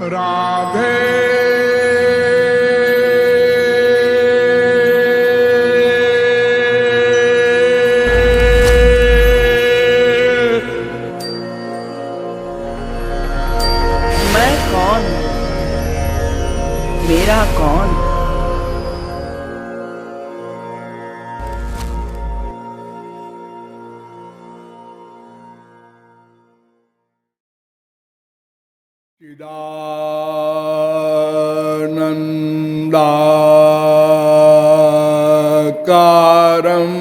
राधे मैं कौन, मेरा कौन। चिदानन्दाकारं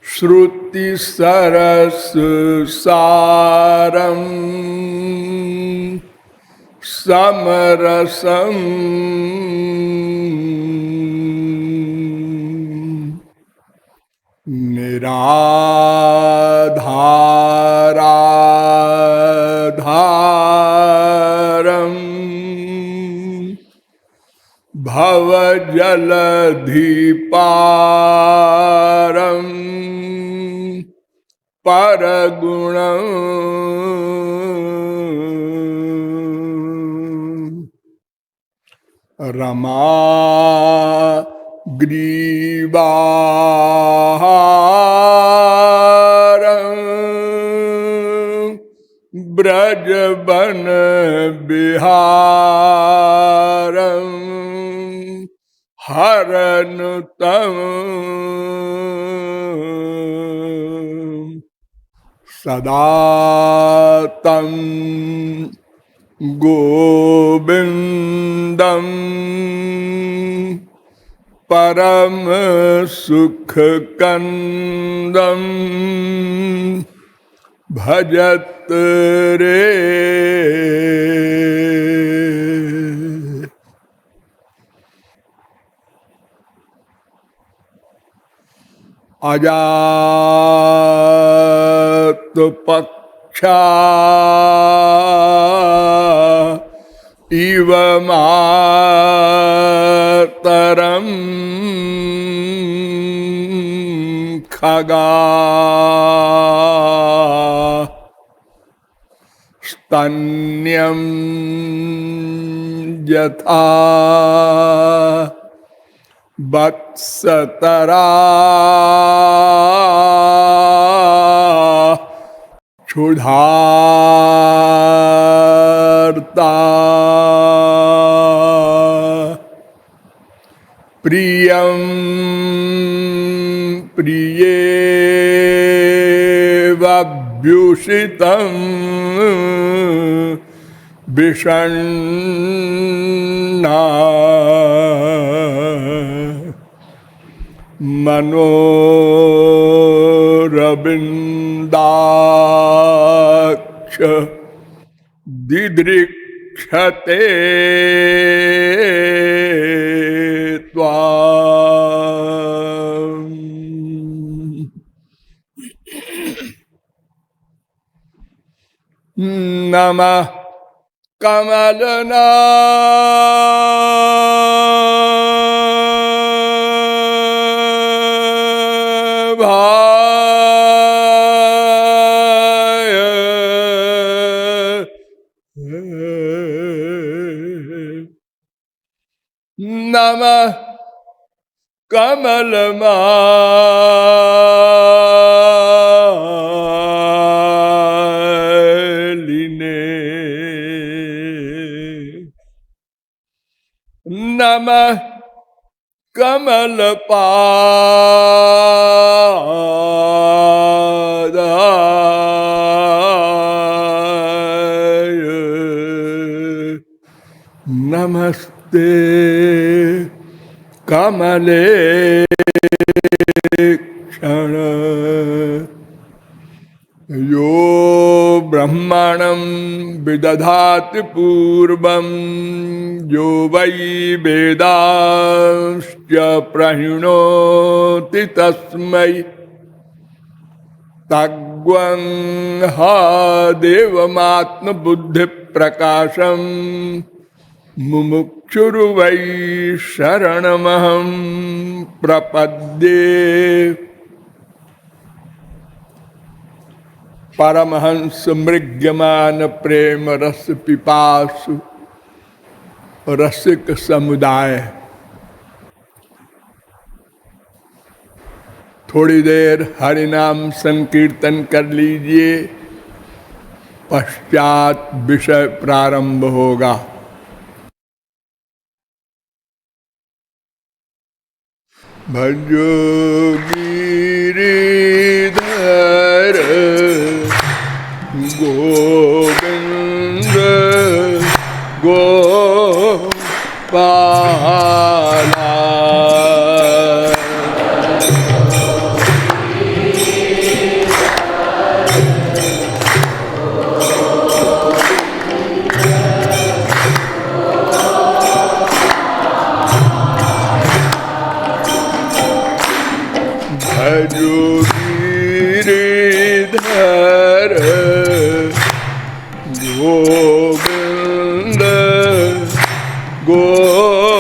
श्रुतिसरससारं समरसं निराधाराधारं भवजलधिपारं परगुणं रमाग्रीवाहारं ब्रजबन बिहारं हरनुतं सदा तं गोविन्दं परम सुखकन्दं भजत रे। अजातपक्षा इव मातरं खगा स्तन्यं यथा वत्सतरा क्षुधार्ता प्रियं प्रियेवाभ्युषितं विषण्णा मनोरविन्दाक्ष दिदृक्षते त्वाम्। नमः कमलनाभाय नमः कमलमालिने नमः कमलपादाय नमस्ते कमले क्षण यो ब्रह्मणं विदधाति पूर्वं यो वै वेदांश्च प्रहिणोति तस्मै तग्वं हा देवमात्मबुद्धिप्रकाशं मुमुक्षुर्वै शरणमहं प्रपद्ये। परमहंस मृग्यमान प्रेम रस पिपासु रसिक समुदाय। थोड़ी देर हरिनाम संकीर्तन कर लीजिए, पश्चात विषय प्रारंभ होगा। भजो गिरिधर गोविंद गोपाला। भजो गिरिधर गोविंद गोपाला।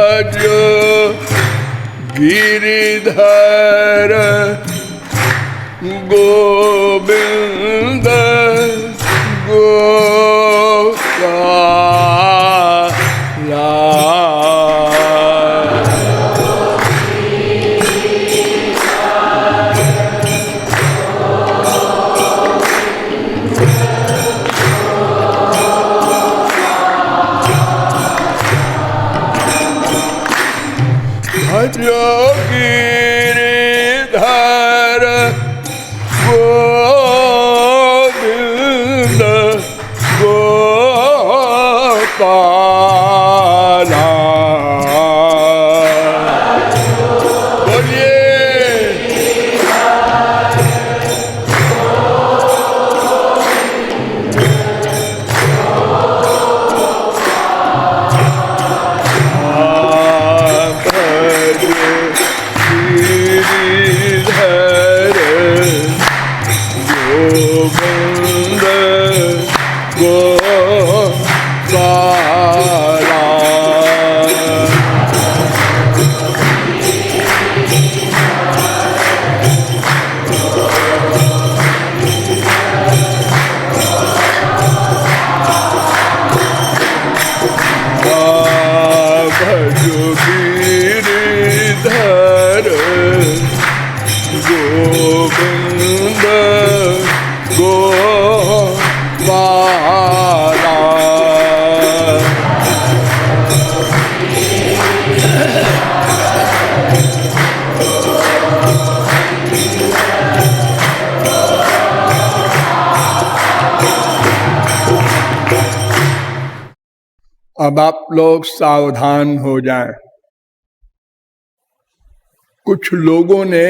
भजो गिरिधर गोविंद गोपाला। भजो गिरिधर गोविंद गोपाला। बोलिए गिरिधर गोविंद गोपाला। भजो गिरिधर गोविंद गोपाला। अब आप लोग सावधान हो जाएं। कुछ लोगों ने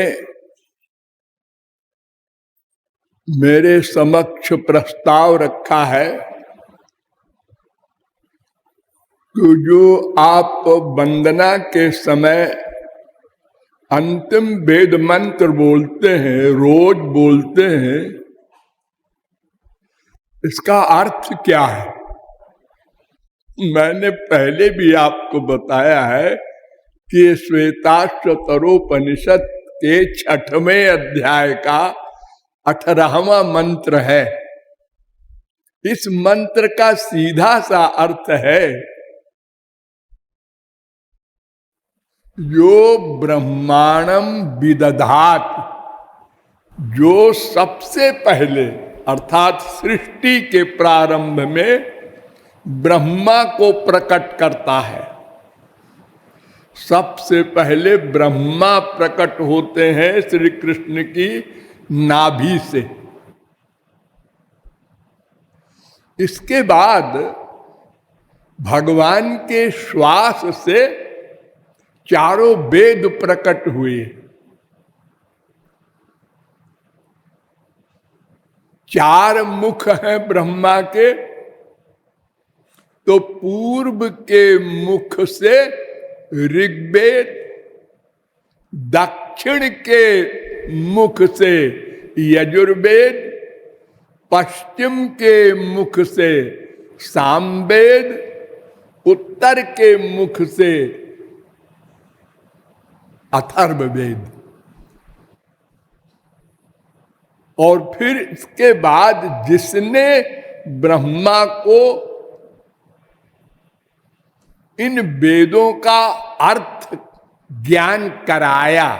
मेरे समक्ष प्रस्ताव रखा है कि जो आप वंदना के समय अंतिम वेद मंत्र बोलते हैं, रोज बोलते हैं, इसका अर्थ क्या है? मैंने पहले भी आपको बताया है कि श्वेताश्वतरोपनिषद के 6वें अध्याय का 18वां मंत्र है। इस मंत्र का सीधा सा अर्थ है यो ब्रह्मांडम विदधात, जो सबसे पहले अर्थात सृष्टि के प्रारंभ में ब्रह्मा को प्रकट करता है। सबसे पहले ब्रह्मा प्रकट होते हैं श्री कृष्ण की नाभि से। इसके बाद भगवान के श्वास से चारों वेद प्रकट हुए। चार मुख हैं ब्रह्मा के, तो पूर्व के मुख से ऋग्वेद, दक्षिण के मुख से यजुर्वेद, पश्चिम के मुख से सामवेद, उत्तर के मुख से अथर्ववेद, और फिर इसके बाद जिसने ब्रह्मा को इन वेदों का अर्थ ज्ञान कराया,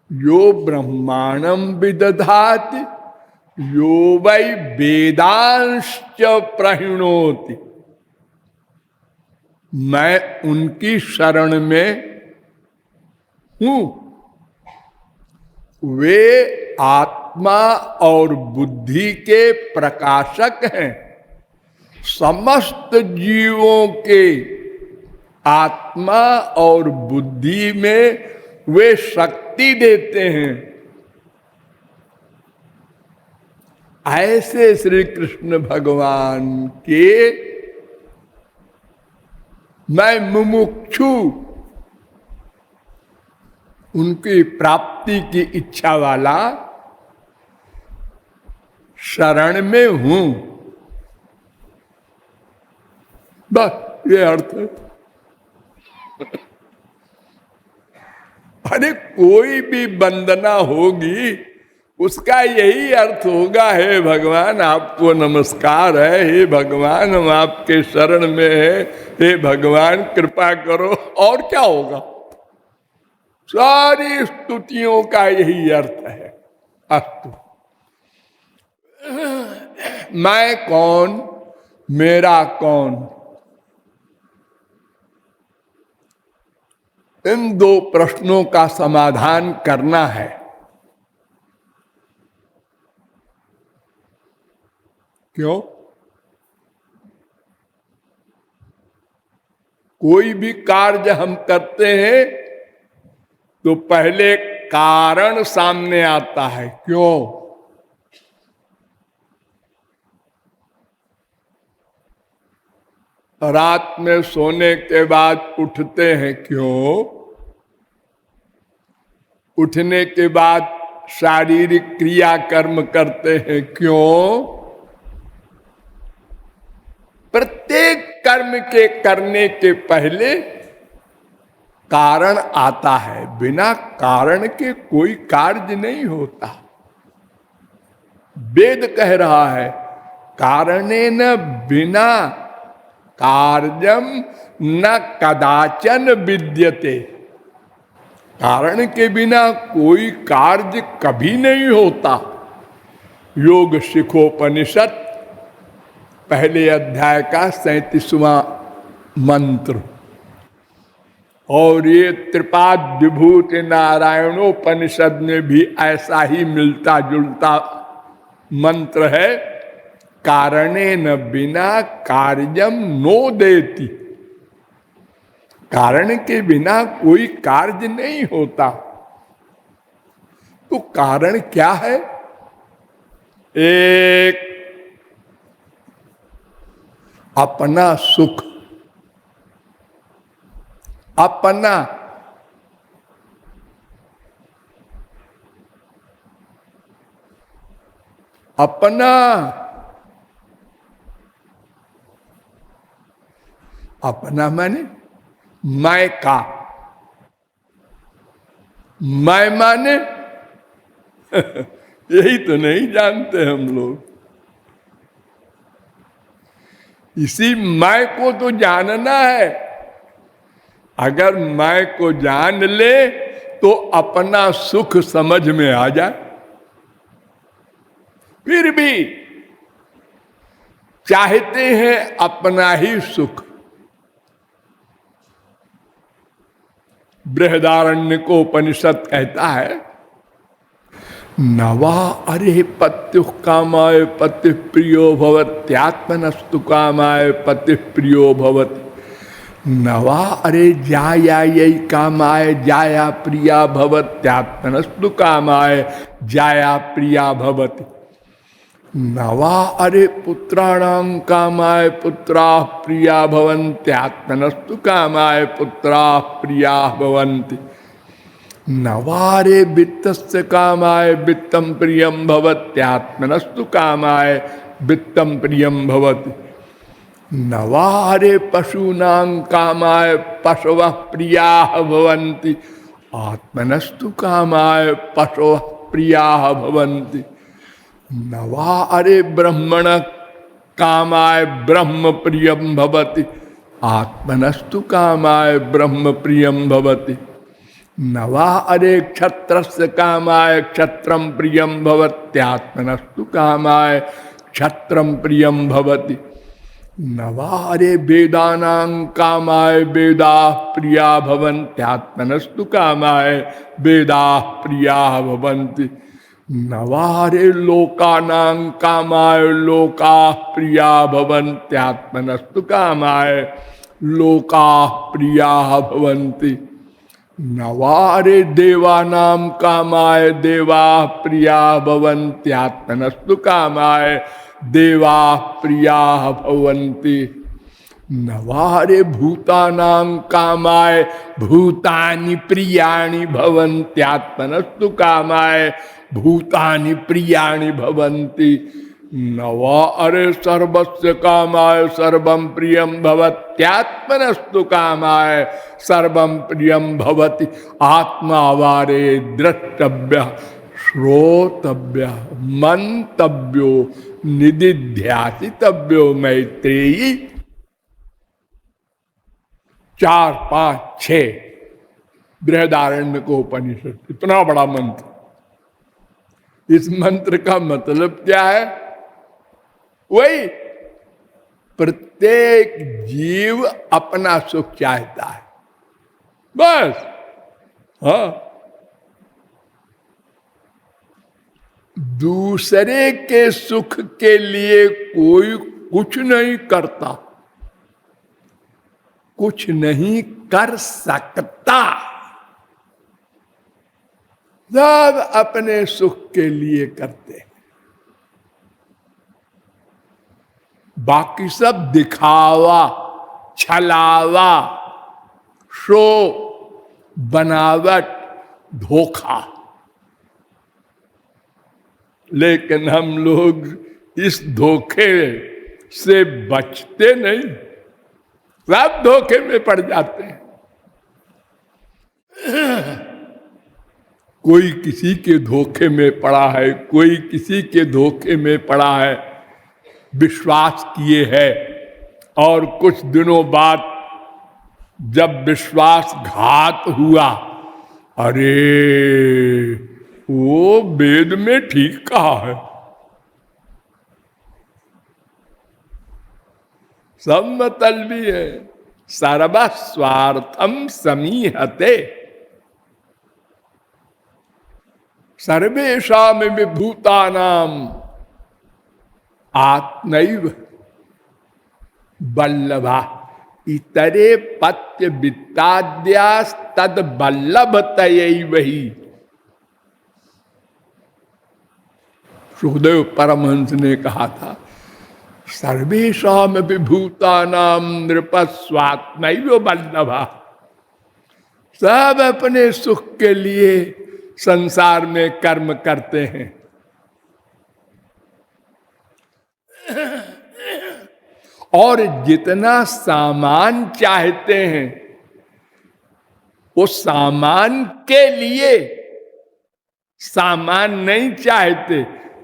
यो ब्रह्मांडम विदधाति यो वै वेदांश्च प्रहिणोति, मैं उनकी शरण में हूं। वे आत्मा और बुद्धि के प्रकाशक हैं। समस्त जीवों के आत्मा और बुद्धि में वे शक्ति देते हैं। ऐसे श्री कृष्ण भगवान के मैं मुमुक्षु, उनकी प्राप्ति की इच्छा वाला शरण में हूं। बस ये अर्थ है। अरे कोई भी वंदना होगी उसका यही अर्थ होगा, हे भगवान आपको नमस्कार है, हे भगवान हम आपके शरण में है, हे भगवान कृपा करो, और क्या होगा? सारी स्तुतियों का यही अर्थ है। अस्तु, मैं कौन, मेरा कौन, इन दो प्रश्नों का समाधान करना है। क्यों? कोई भी कार्य हम करते हैं तो पहले कारण सामने आता है। क्यों? रात में सोने के बाद उठते हैं। क्यों? उठने के बाद शारीरिक क्रिया कर्म करते हैं। क्यों? प्रत्येक कर्म के करने के पहले कारण आता है। बिना कारण के कोई कार्य नहीं होता। वेद कह रहा है कारणेन बिना कार्यम न कदाचन विद्यते। कारण के बिना कोई कार्य कभी नहीं होता। योग शिखोपनिषद पहले अध्याय का 37वां मंत्र। और ये त्रिपाद विभूति नारायणोपनिषद में भी ऐसा ही मिलता जुलता मंत्र है। कारणेन बिना कार्यम नो देति। कारण के बिना कोई कार्य नहीं होता। तो कारण क्या है? एक, अपना सुख, अपना अपना अपना माने मैं का, मैं माने यही तो नहीं जानते हम लोग। इसी मैं को तो जानना है। अगर मैं को जान ले तो अपना सुख समझ में आ जाए। फिर भी चाहते हैं अपना ही सुख। बृहदारण्यकोपनिषद कहता है नवा अरे पत्यु कामाय पति प्रियो भवत्यात्मनस्तु कामाय पति प्रियो भवति। नवा अरे जाया यही कामाय जाया प्रिया भवत्यात्मनस्तु कामाय जाया प्रिया भवति। नवा अरे पुत्राणां कामाय पुत्रा प्रिया भवन्त्यात्मनस्तु कामाय पुत्रा प्रिया भवन्ति। नवारे वित्तस्य कामाय वित्तं प्रियं भवत्यात्मनस्तु कामाय वित्तं प्रियं भवति। नवारे पशूनां कामाय पशवः प्रियाः भवन्ति आत्मनस्तु कामाय पशवः प्रियाः भवन्ति। नवा अरे ब्रह्मण कामाय ब्रह्म प्रियं भवति आत्मनस्तु कामाय ब्रह्म प्रियं भवति। नवा अरे क्षत्रस्य कामाय क्षत्रं प्रियं भवत्यात्मनस्तु कामाय क्षत्रं प्रियं भवति। नवा अरे वेदानां कामाय वेदाः प्रिया भवन्त्यात्मनस्तु कामाय वेदाः प्रियाः भवन्ति। नवारे लोकानां कामाय लोकाः प्रिया भवन्त्यात्मनस्तु कामाय लोकाः प्रियाः भवन्ति। नवारे देवानां कामाय देवाः प्रिया भवन्त्यात्मनस्तु कामाय देवाः प्रियाः भवन्ति। नवारे भूतानां कामाय भूतानि प्रियाणि भवन्त्यात्मनस्तु कामाय भूतानि प्रियाणि भवन्ति। नवा अरे सर्वस्य कामाय सर्वं प्रियं भवत्यात्मनस्तु कामाय सर्वं प्रियं भवति। आत्मावारे द्रष्टव्य श्रोतव्य मंतव्यो निदिध्यासितव्यो मैत्रेयी। 4, 5, 6 बृहदारण्यकोपनिषद, इतना बड़ा मंत्र। इस मंत्र का मतलब क्या है? वही प्रत्येक जीव अपना सुख चाहता है, बस। हाँ, दूसरे के सुख के लिए कोई कुछ नहीं करता, कुछ नहीं कर सकता। सब अपने सुख के लिए करते हैं, बाकी सब दिखावा, छलावा, शो, बनावट, धोखा। लेकिन हम लोग इस धोखे से बचते नहीं, सब धोखे में पड़ जाते हैं। कोई किसी के धोखे में पड़ा है, कोई किसी के धोखे में पड़ा है, विश्वास किए है, और कुछ दिनों बाद जब विश्वासघात हुआ, अरे वो वेद में ठीक कहा है, सब मतलबी है। सर्वस्वार्थम समीहते सर्वेषां विभूतानां आत्मैव बल्लभा इतरे पत्य वित्ताद्यास तद बल्लभतयैव ही। सुखदेव परमहंस ने कहा था, सर्वेषां विभूतानां नृपस्वात्मैव बल्लभा। सब अपने सुख के लिए संसार में कर्म करते हैं, और जितना सामान चाहते हैं वो सामान के लिए सामान नहीं चाहते,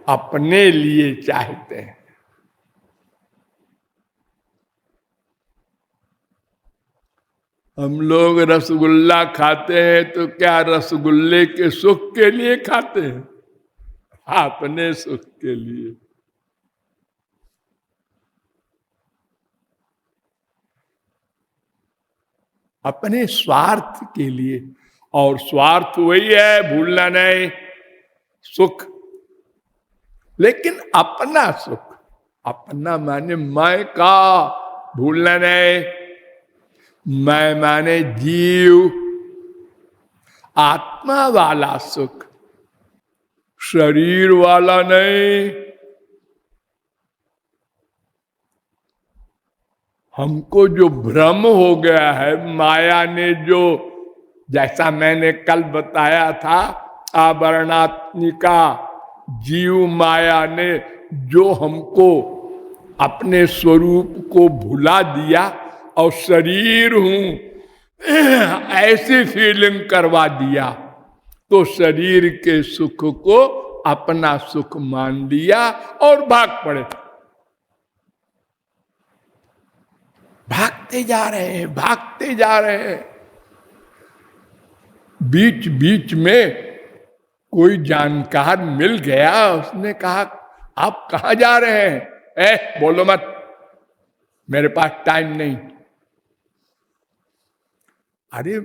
अपने लिए चाहते हैं। हम लोग रसगुल्ला खाते हैं तो क्या रसगुल्ले के सुख के लिए खाते हैं? अपने सुख के लिए। अपने स्वार्थ के लिए, और स्वार्थ वही है, भूलना नहीं, सुख। लेकिन अपना सुख, अपना माने मैं का, भूलना नहीं। मैं माने जीव, आत्मा वाला सुख, शरीर वाला नहीं। हमको जो भ्रम हो गया है, माया ने जो, जैसा मैंने कल बताया था, आवरणात्मिका जीव माया ने जो हमको अपने स्वरूप को भुला दिया और शरीर हूं ऐसी फीलिंग करवा दिया, तो शरीर के सुख को अपना सुख मान लिया और भाग पड़े। भागते जा रहे हैं, भागते जा रहे हैं। बीच बीच में कोई जानकार मिल गया, उसने कहा आप कहां जा रहे हैं? बोलो मत, मेरे पास टाइम नहीं। अरे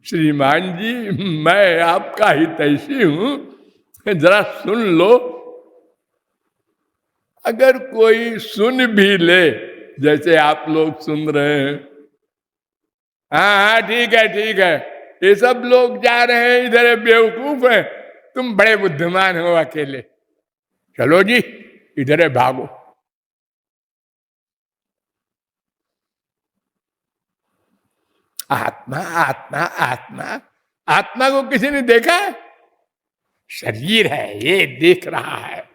श्रीमान जी, मैं आपका हितैषी हूं, जरा सुन लो। अगर कोई सुन भी ले, जैसे आप लोग सुन रहे हैं, हाँ ठीक है ठीक है, ये सब लोग जा रहे हैं, इधर बेवकूफ है, तुम बड़े बुद्धिमान हो अकेले, चलो जी इधर भागो। आत्मा आत्मा आत्मा, आत्मा को किसी ने देखा है? शरीर है, ये देख रहा है,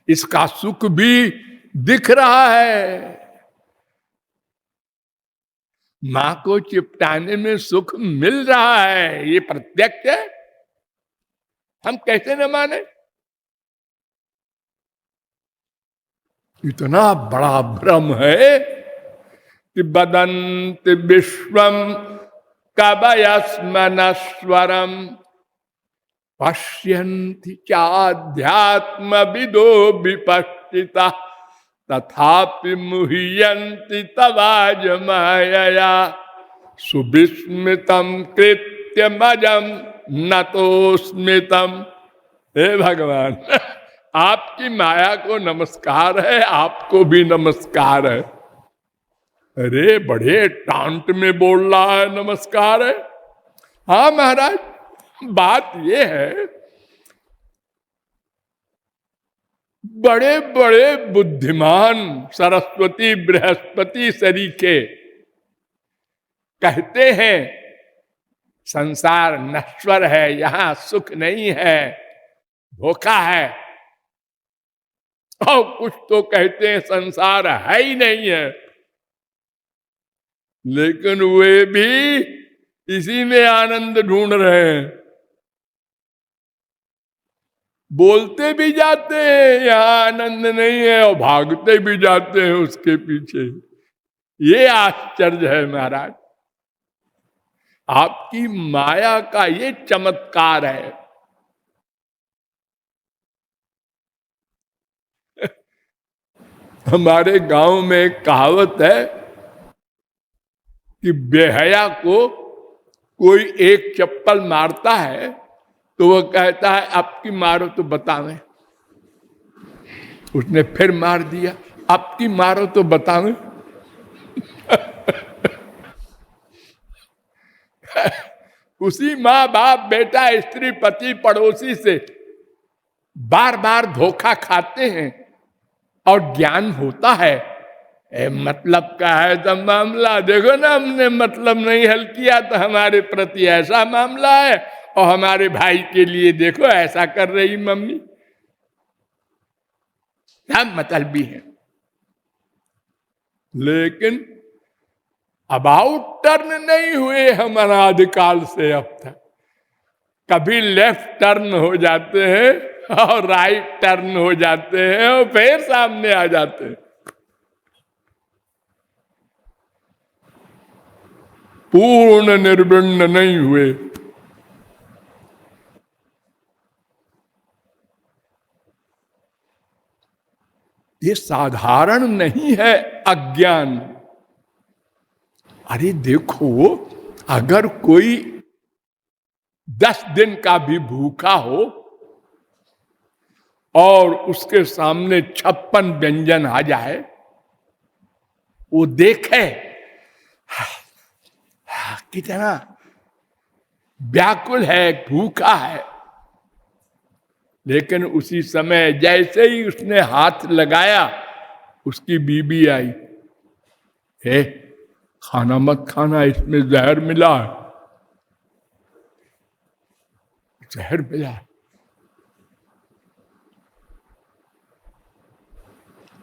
इसका सुख भी दिख रहा है। मां को चिपटाने में सुख मिल रहा है, ये प्रत्यक्ष है। हम कैसे न माने? इतना बड़ा भ्रम है कि बदंत विश्वम कवयस्मनस्वरम पश्यन्ति चाध्यात्म विदो विपश्चिता तथापि मुह्यन्ति तवाज मायया सुविस्मितम कृत्यमजम नतोस्मितम। हे भगवान, आपकी माया को नमस्कार है, आपको भी नमस्कार है। अरे बड़े टांट में बोल रहा है नमस्कार है। हाँ महाराज, बात ये है, बड़े बड़े बुद्धिमान सरस्वती बृहस्पति सरीखे कहते हैं संसार नश्वर है, यहां सुख नहीं है, धोखा है। और कुछ तो कहते हैं संसार है ही नहीं है, लेकिन वे भी इसी में आनंद ढूंढ रहे हैं। बोलते भी जाते हैं यहां आनंद नहीं है, और भागते भी जाते हैं उसके पीछे। ये आश्चर्य है महाराज, आपकी माया का ये चमत्कार है। हमारे गांव में एक कहावत है कि बेहया को कोई एक चप्पल मारता है तो वो कहता है आपकी मारो तो बतावें। उसने फिर मार दिया, आपकी मारो तो बतावें। उसी माँ बाप बेटा स्त्री पति पड़ोसी से बार बार धोखा खाते हैं और ज्ञान होता है। मतलब का है तो मामला देखो ना, हमने मतलब नहीं हल किया तो हमारे प्रति ऐसा मामला है, और हमारे भाई के लिए देखो ऐसा कर रही मम्मी। सब मतलब भी है, लेकिन अबाउट टर्न नहीं हुए हम अनादिकाल से अब तक। कभी लेफ्ट टर्न हो जाते हैं और राइट टर्न हो जाते हैं और फिर सामने आ जाते हैं। पूर्ण निर्विण्ण नहीं हुए। ये साधारण नहीं है अज्ञान। अरे देखो, अगर कोई 10 दिन का भी भूखा हो और उसके सामने 56 व्यंजन आ जाए, वो देखे कितना व्याकुल है, भूखा है, लेकिन उसी समय जैसे ही उसने हाथ लगाया उसकी बीबी आई, हे खाना मत खाना, इसमें जहर मिला है, जहर मिला है।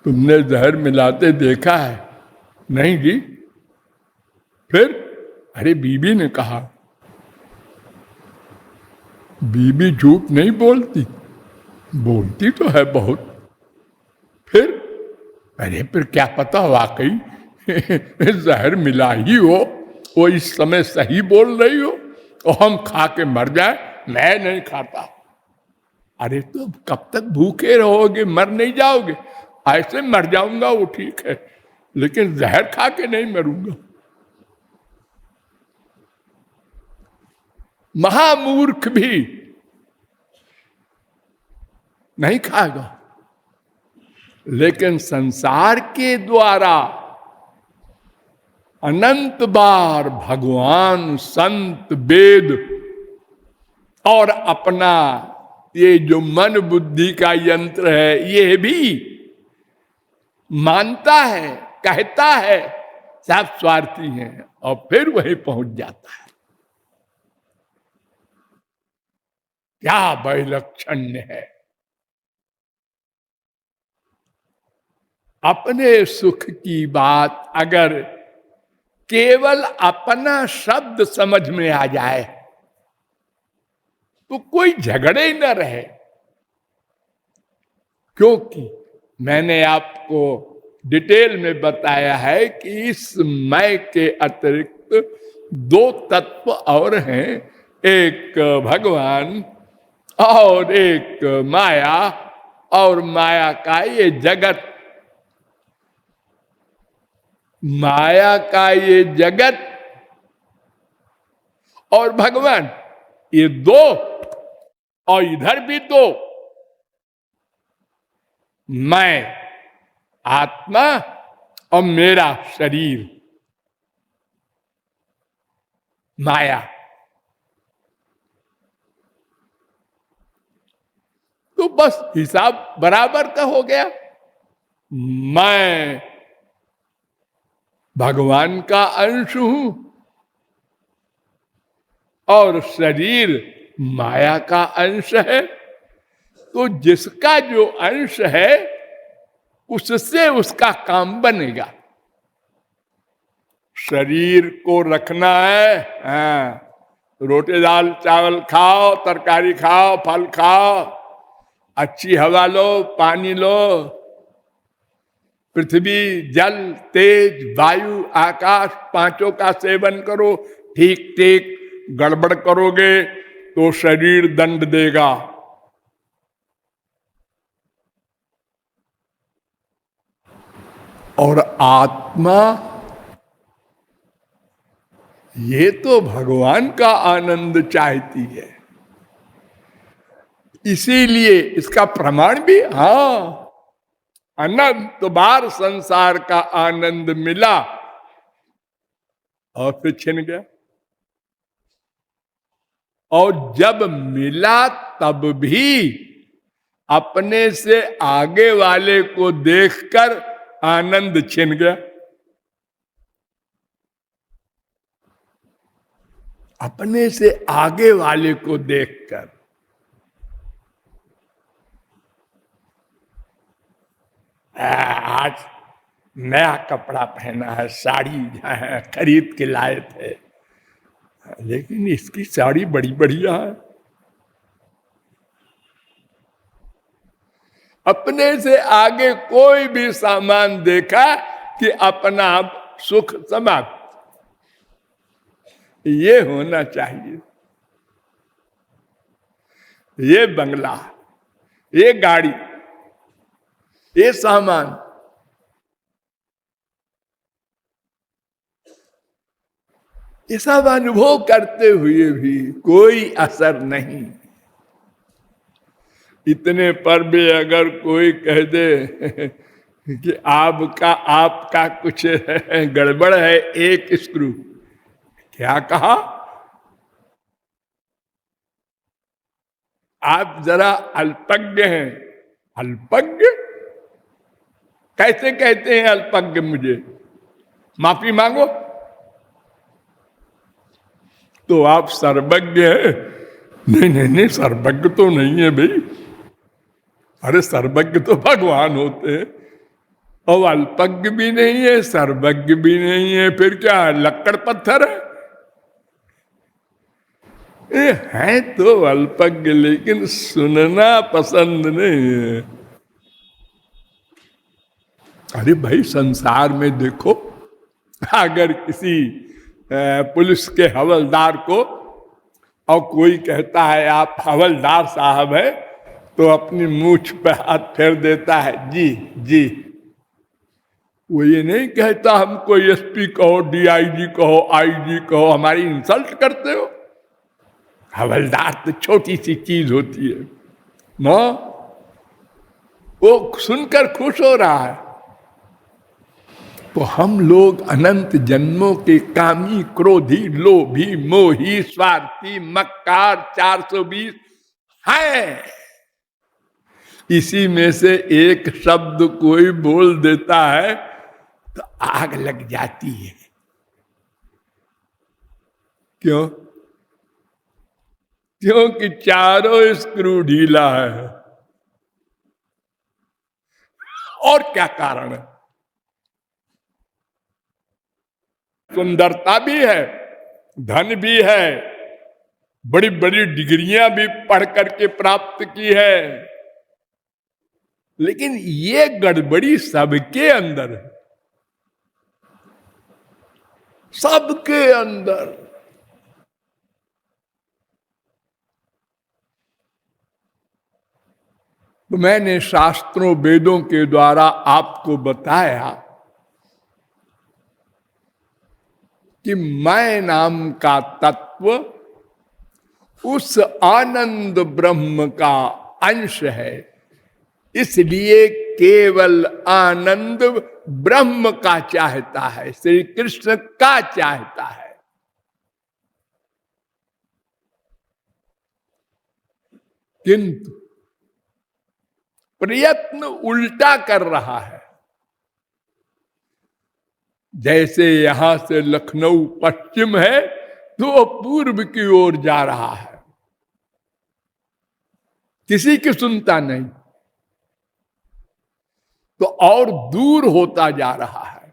तुमने जहर मिलाते देखा है? नहीं जी। फिर? अरे बीबी ने कहा। बीबी झूठ नहीं बोलती, बोलती तो है बहुत। फिर? अरे फिर क्या पता वाकई जहर मिला ही हो, वो इस समय सही बोल रही हो और हम खा के मर जाए। मैं नहीं खाता। अरे तो कब तक भूखे रहोगे, मर नहीं जाओगे? ऐसे मर जाऊंगा वो ठीक है, लेकिन जहर खा के नहीं मरूंगा। महामूर्ख भी नहीं खाएगा, लेकिन संसार के द्वारा अनंत बार भगवान, संत, वेद और अपना ये जो मन बुद्धि का यंत्र है, ये भी मानता है, कहता है सब स्वार्थी हैं, और फिर वहीं पहुंच जाता है। क्या वैलक्षण्य है! अपने सुख की बात अगर केवल अपना शब्द समझ में आ जाए तो कोई झगड़े ही न रहे, क्योंकि मैंने आपको डिटेल में बताया है कि इस मैं के अतिरिक्त दो तत्व और हैं, एक भगवान और एक माया, और माया का ये जगत, माया का ये जगत और भगवान, ये दो, और इधर भी दो, मैं आत्मा और मेरा शरीर माया। तो बस हिसाब बराबर का हो गया। मैं भगवान का अंश हूं और शरीर माया का अंश है। तो जिसका जो अंश है उससे उसका काम बनेगा। शरीर को रखना है, हाँ, रोटी दाल चावल खाओ, तरकारी खाओ, फल खाओ, अच्छी हवा लो, पानी लो, पृथ्वी, जल, तेज, वायु, आकाश, पांचों का सेवन करो। ठीक ठीक गड़बड़ करोगे तो शरीर दंड देगा। और आत्मा, ये तो भगवान का आनंद चाहती है। इसीलिए इसका प्रमाण भी, हाँ, अनंत बार संसार का आनंद मिला और फिर छिन गया, और जब मिला तब भी अपने से आगे वाले को देखकर आनंद छिन गया। अपने से आगे वाले को देखकर। आज नया कपड़ा पहना है, साड़ी खरीद के लाए थे, लेकिन इसकी साड़ी बड़ी बढ़िया है। अपने से आगे कोई भी सामान देखा कि अपना सुख समाप्त। ये होना चाहिए। ये बंगला, ये गाड़ी, ये सामान, ये सब अनुभव करते हुए भी कोई असर नहीं। इतने पर भी अगर कोई कह दे कि आपका कुछ गड़बड़ है, एक स्क्रू, क्या कहा? आप जरा अल्पज्ञ हैं। अल्पज्ञ कैसे कहते हैं अल्पज्ञ मुझे? माफी मांगो। तो आप सर्वज्ञ हैं? नहीं नहीं नहीं, सर्वज्ञ तो नहीं है भाई। अरे सर्वज्ञ तो भगवान होते हैं, और अल्पज्ञ भी नहीं है, सर्वज्ञ भी नहीं है, फिर क्या लक्कड़ पत्थर है? ये है तो अल्पज्ञ, लेकिन सुनना पसंद नहीं है। अरे भाई संसार में देखो, अगर किसी पुलिस के हवलदार को और कोई कहता है आप हवलदार साहब है, तो अपनी मूछ पे हाथ फेर देता है, जी जी। वो ये नहीं कहता हमको एसपी कहो, डीआईजी कहो, आईजी कहो, हमारी इंसल्ट करते हो। हवलदार तो छोटी सी चीज होती है ना, वो सुनकर खुश हो रहा है। तो हम लोग अनंत जन्मों के कामी, क्रोधी, लोभी, मोही, स्वार्थी, मक्कार 420 हैं। इसी में से एक शब्द कोई बोल देता है तो आग लग जाती है। क्यों? क्योंकि चारों स्क्रू ढीला है। और क्या कारण है? सुंदरता भी है, धन भी है, बड़ी बड़ी डिग्रियां भी पढ़ करके प्राप्त की है, लेकिन ये गड़बड़ी सबके अंदर है, सबके अंदर। तो मैंने शास्त्रों वेदों के द्वारा आपको बताया कि मैं नाम का तत्व उस आनंद ब्रह्म का अंश है, इसलिए केवल आनंद ब्रह्म का चाहता है, श्री कृष्ण का चाहता है। किंतु प्रयत्न उल्टा कर रहा है। जैसे यहां से लखनऊ पश्चिम है तो वो पूर्व की ओर जा रहा है, किसी की सुनता नहीं, तो और दूर होता जा रहा है।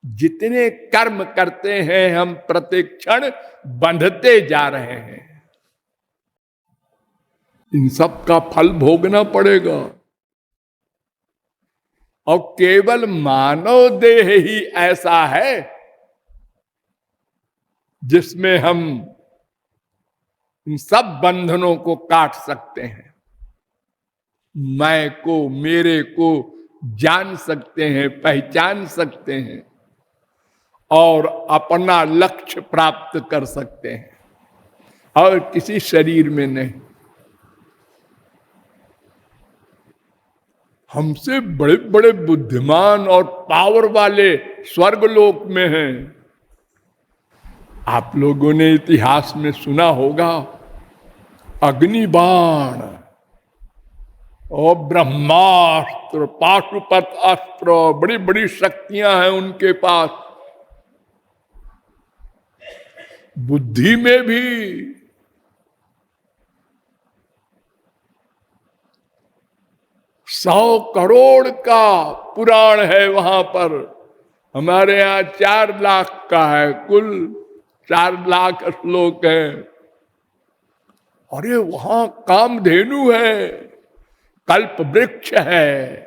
जितने कर्म करते हैं हम प्रत्येक क्षण बंधते जा रहे हैं, इन सब का फल भोगना पड़ेगा। और केवल मानव देह ही ऐसा है जिसमें हम इन सब बंधनों को काट सकते हैं, मैं को, मेरे को जान सकते हैं, पहचान सकते हैं और अपना लक्ष्य प्राप्त कर सकते हैं, और किसी शरीर में नहीं। हमसे बड़े बड़े बुद्धिमान और पावर वाले स्वर्गलोक में हैं। आप लोगों ने इतिहास में सुना होगा, अग्निबाण और ब्रह्मास्त्र, पाशुपत अस्त्र, बड़ी बड़ी शक्तियां हैं उनके पास। बुद्धि में भी 100 करोड़ का पुराण है वहां पर। हमारे यहाँ 4 लाख का है, कुल 4 लाख श्लोक है। अरे वहां कामधेनु है, कल्प वृक्ष है,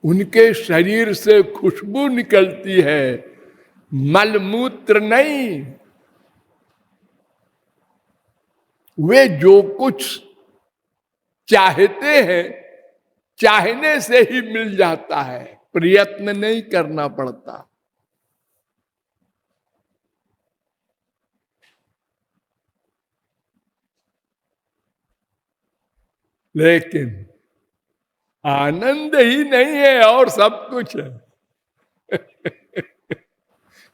उनके शरीर से खुशबू निकलती है, मलमूत्र नहीं। वे जो कुछ चाहते हैं चाहने से ही मिल जाता है, प्रयत्न नहीं करना पड़ता। लेकिन आनंद ही नहीं है और सब कुछ है।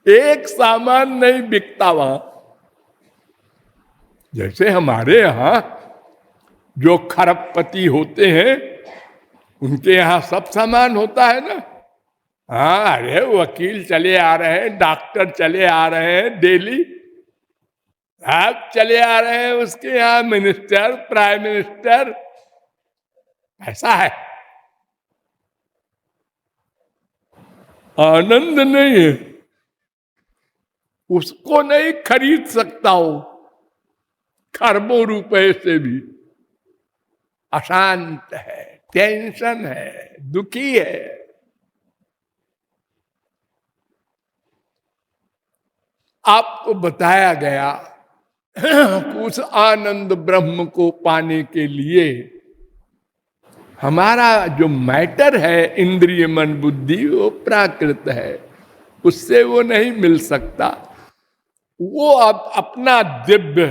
एक सामान नहीं बिकता वहां। जैसे हमारे यहां जो खरबपति होते हैं उनके यहाँ सब सामान होता है ना। हाँ, अरे वकील चले आ रहे हैं, डॉक्टर चले आ रहे हैं डेली, आप चले आ रहे हैं उसके यहाँ मिनिस्टर, प्राइम मिनिस्टर, ऐसा है। आनंद नहीं है, उसको नहीं खरीद सकता हो खरबों रुपए से भी। अशांत है, टेंशन है, दुखी है। आपको बताया गया उस आनंद ब्रह्म को पाने के लिए हमारा जो मैटर है, इंद्रिय मन बुद्धि, वो प्राकृत है, उससे वो नहीं मिल सकता। वो अब अपना दिव्य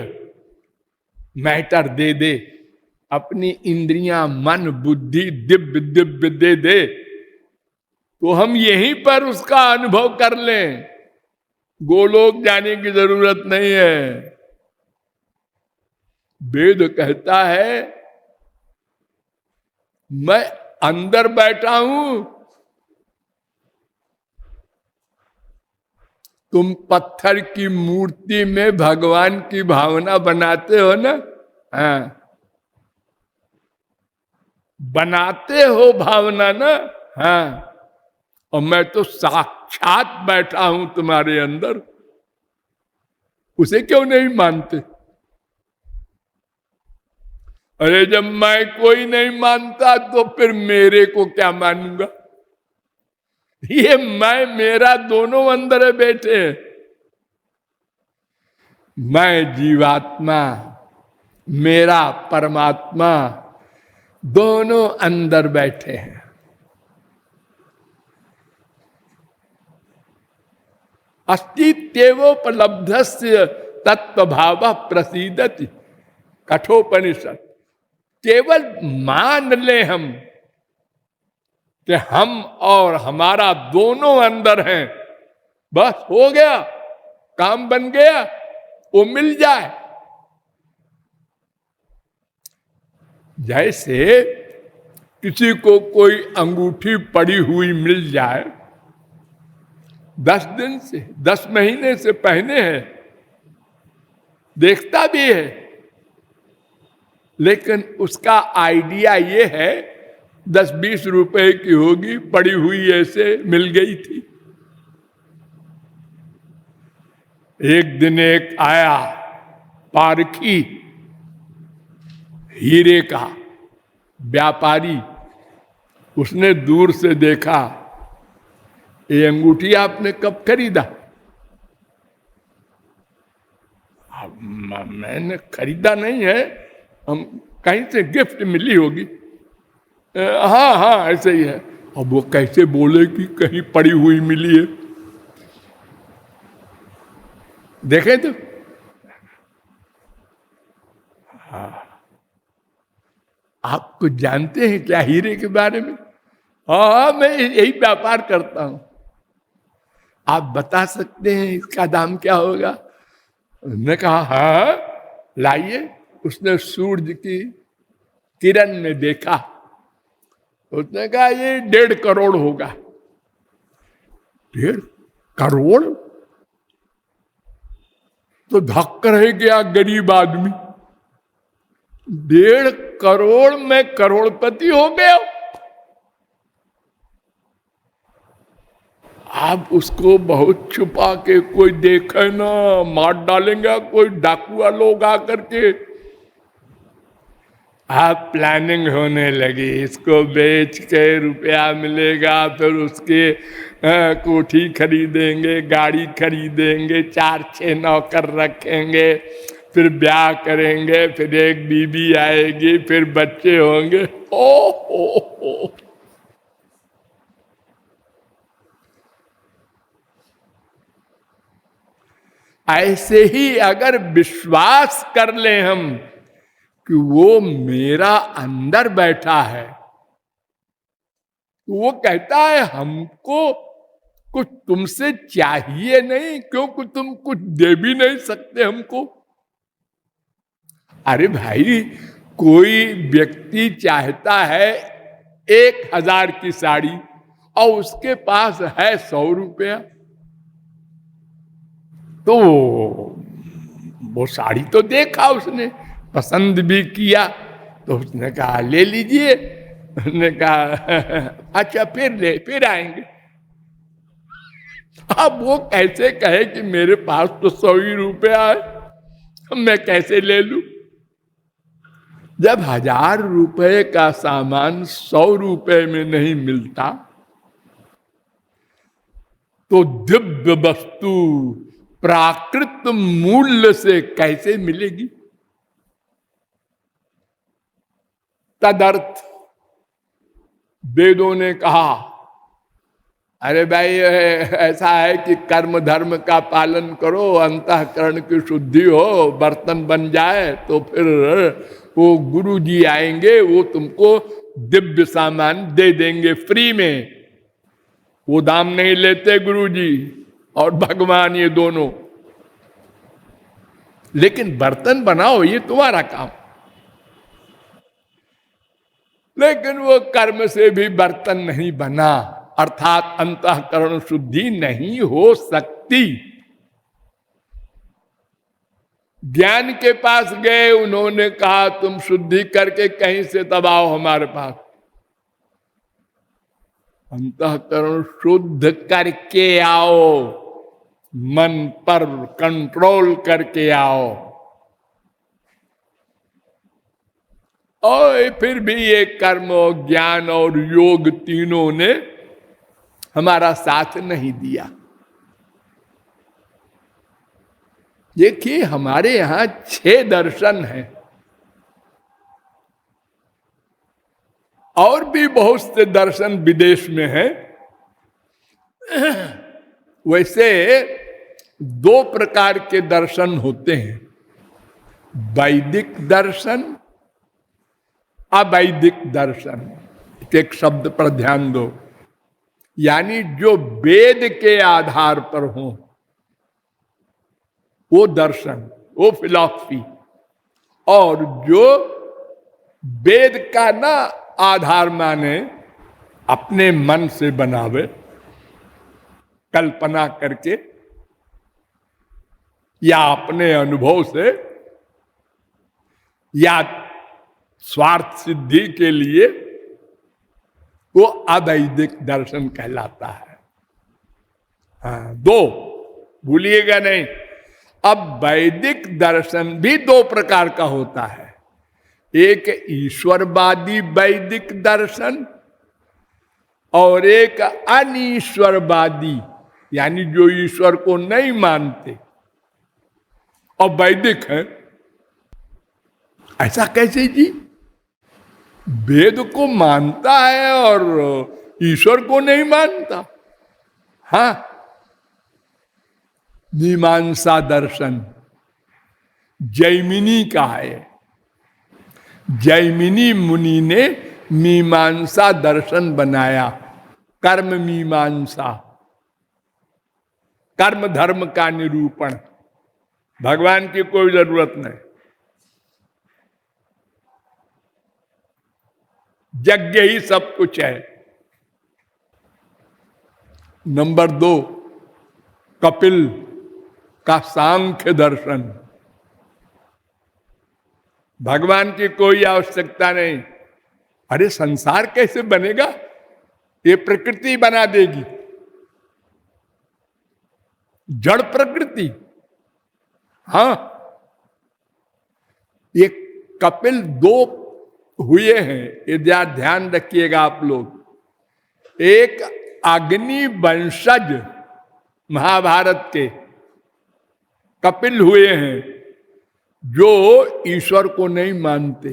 मैटर दे दे, अपनी इंद्रियां मन बुद्धि दिव्य दिव्य दे दे, तो हम यहीं पर उसका अनुभव कर लें, गोलोक जाने की जरूरत नहीं है। वेद कहता है मैं अंदर बैठा हूं, तुम पत्थर की मूर्ति में भगवान की भावना बनाते हो ना। हाँ, बनाते हो भावना ना। हाँ, और मैं तो साक्षात बैठा हूं तुम्हारे अंदर, उसे क्यों नहीं मानते? अरे जब मैं कोई नहीं मानता तो फिर मेरे को क्या मानूंगा? ये मैं मेरा दोनों अंदर है बैठे। मैं जीवात्मा, मेरा परमात्मा, दोनों अंदर बैठे हैं। अस्तित्वोपलब्धस्य तत्वभाव प्रसीदति, कठोपनिषद। केवल मान ले हम कि हम और हमारा दोनों अंदर हैं, बस हो गया, काम बन गया, वो मिल जाए। जैसे किसी को कोई अंगूठी पड़ी हुई मिल जाए, 10 दिन से 10 महीने से पहने हैं, देखता भी है, लेकिन उसका आइडिया ये है 10-20 रुपए की होगी, पड़ी हुई ऐसे मिल गई थी। एक दिन एक आया पारखी, हीरे का व्यापारी, उसने दूर से देखा, ये अंगूठी आपने कब खरीदा? मैंने खरीदा नहीं है, हम कहीं से गिफ्ट मिली होगी। हाँ हाँ ऐसे ही है। अब वो कैसे बोले कि कहीं पड़ी हुई मिली है? देखें तो हाँ, आप कुछ जानते हैं क्या हीरे के बारे में? हाँ, मैं यही व्यापार करता हूं। आप बता सकते हैं इसका दाम क्या होगा? उसने कहा हाँ लाइए। उसने सूरज की किरण में देखा, उसने कहा ये 1.5 करोड़ होगा। 1.5 करोड़? तो धक्का रह गया गरीब आदमी। 1.5 करोड़ में करोड़पति हो गया। आप उसको बहुत छुपा के, कोई देखे ना मार डालेंगे कोई डाकुआ लोग आकर के। आप प्लानिंग होने लगी, इसको बेच के रुपया मिलेगा, फिर उसके कोठी खरीदेंगे, गाड़ी खरीदेंगे, 4-6 नौकर रखेंगे, फिर ब्याह करेंगे, फिर एक बीबी आएगी, फिर बच्चे होंगे। ओ ऐसे ही अगर विश्वास कर ले हम कि वो मेरा अंदर बैठा है, तो वो कहता है हमको कुछ तुमसे चाहिए नहीं, क्योंकि तुम कुछ दे भी नहीं सकते हमको। अरे भाई, कोई व्यक्ति चाहता है 1000 की साड़ी और उसके पास है 100 रुपया, तो वो साड़ी तो देखा उसने, पसंद भी किया, तो उसने कहा ले लीजिए। उसने कहा अच्छा फिर आएंगे। अब वो कैसे कहे कि मेरे पास तो 100 ही रुपया है, मैं कैसे ले लूं? जब 1000 रुपए का सामान 100 रुपए में नहीं मिलता, तो दिव्य वस्तु प्राकृत मूल्य से कैसे मिलेगी? तदर्थ वेदों ने कहा, अरे भाई ऐसा है कि कर्म धर्म का पालन करो, अंतःकरण की शुद्धि हो, बर्तन बन जाए, तो फिर वो गुरु जी आएंगे, वो तुमको दिव्य सामान दे देंगे फ्री में। वो दाम नहीं लेते गुरु जी और भगवान, ये दोनों। लेकिन बर्तन बनाओ ये तुम्हारा काम। लेकिन वो कर्म से भी बर्तन नहीं बना, अर्थात अंतःकरण शुद्धि नहीं हो सकती। ज्ञान के पास गए, उन्होंने कहा तुम शुद्धि करके कहीं से तब आओ हमारे पास। अंतःकरण शुद्ध करके आओ, मन पर कंट्रोल करके आओ। और फिर भी ये कर्म और ज्ञान और योग तीनों ने हमारा साथ नहीं दिया। देखिए हमारे यहां 6 दर्शन हैं, और भी बहुत से दर्शन विदेश में हैं। वैसे 2 प्रकार के दर्शन होते हैं, वैदिक दर्शन, अवैदिक दर्शन। एक शब्द पर ध्यान दो, यानी जो वेद के आधार पर हो वो दर्शन, वो फिलॉसफी, और जो वेद का ना आधार माने, अपने मन से बनावे, कल्पना करके या अपने अनुभव से या स्वार्थ सिद्धि के लिए, वो अवैदिक दर्शन कहलाता है। हाँ, 2 भूलिएगा नहीं। अब वैदिक दर्शन भी 2 प्रकार का होता है, एक ईश्वरवादी वैदिक दर्शन और एक अनीश्वरवादी, यानी जो ईश्वर को नहीं मानते और वैदिक है। ऐसा कैसे जी? वेद को मानता है और ईश्वर को नहीं मानता? हाँ, मीमांसा दर्शन जैमिनी का है। जैमिनी मुनि ने मीमांसा दर्शन बनाया, कर्म मीमांसा, कर्म धर्म का निरूपण। भगवान की कोई जरूरत नहीं, यज्ञ ही सब कुछ है। नंबर 2, कपिल का सांख्य दर्शन। भगवान की कोई आवश्यकता नहीं। अरे संसार कैसे बनेगा? ये प्रकृति बना देगी, जड़ प्रकृति। हाँ, ये कपिल 2 हुए हैं, ये ध्यान रखिएगा आप लोग। एक अग्नि वंशज महाभारत के कपिल हुए हैं, जो ईश्वर को नहीं मानते,